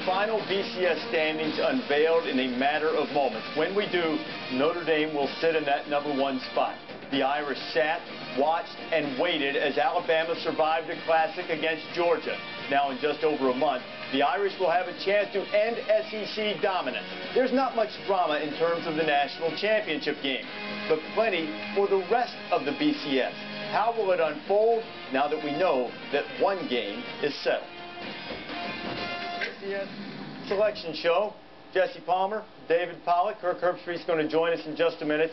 final BCS standings unveiled in a matter of moments. When we do, Notre Dame will sit in that #1 spot. The Irish sat, watched, and waited as Alabama survived a classic against Georgia. Now, in just over a month, the Irish will have a chance to end SEC dominance. There's not much drama in terms of the national championship game, but plenty for the rest of the BCS. How will it unfold now that we know that one game is settled? BCS Selection Show. Jesse Palmer, David Pollack, Kirk Herbstreit's going to join us in just a minute.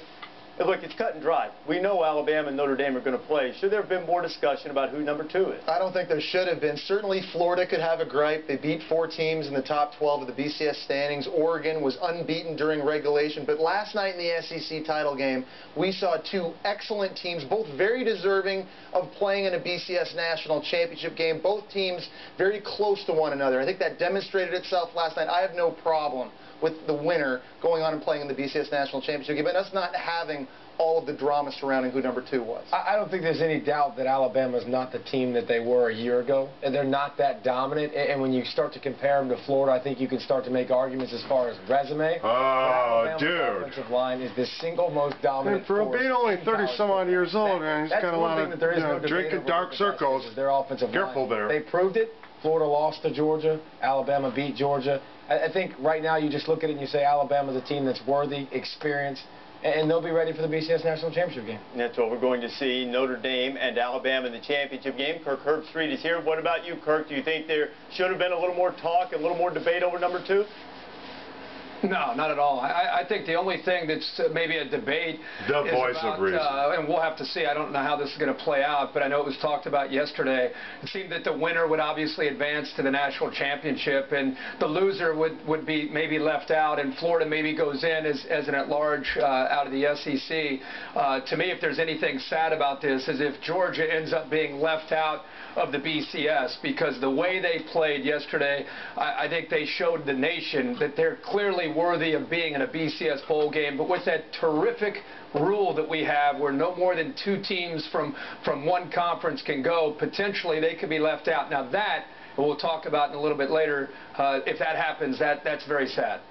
And look, it's cut and dry. We know Alabama and Notre Dame are going to play. Should there have been more discussion about who #2 is? I don't think there should have been. Certainly Florida could have a gripe. They beat 4 teams in the top 12 of the BCS standings. Oregon was unbeaten during regulation. But last night in the SEC title game, we saw 2 excellent teams, both very deserving of playing in a BCS national championship game. Both teams very close to one another. I think that demonstrated itself last night. I have no problem with the winner going on and playing in the BCS National Championship game, but us not having all of the drama surrounding who #2 was. I don't think there's any doubt that Alabama's not the team that they were a year ago, and they're not that dominant. And when you start to compare them to Florida, I think you can start to make arguments as far as resume. Oh, dude. Offensive line is the single most dominant. And for being only 30-some-odd years old, man, he's got a lot of drinking dark circles. Their offensive Careful line. there. They proved it. Florida lost to Georgia. Alabama beat Georgia. I think right now you just look at it and you say Alabama's a team that's worthy, experienced, and they'll be ready for the BCS National Championship game. That's what we're going to see, Notre Dame and Alabama in the championship game. Kirk Herbstreit is here. What about you, Kirk? Do you think there should have been a little more talk, a little more debate over #2? No, not at all. I think the only thing that's maybe a debate is about, and we'll have to see. I don't know how this is going to play out, but I know it was talked about yesterday. It seemed that the winner would obviously advance to the national championship, and the loser would be maybe left out, and Florida maybe goes in as an at-large out of the SEC. To me, if there's anything sad about this, is if Georgia ends up being left out of the BCS, because the way they played yesterday, I think they showed the nation that they're clearly worthy of being in a BCS bowl game. But with that terrific rule that we have where no more than 2 teams from one conference can go, potentially they could be left out. Now that, and we'll talk about in a little bit later, if that happens, that's very sad.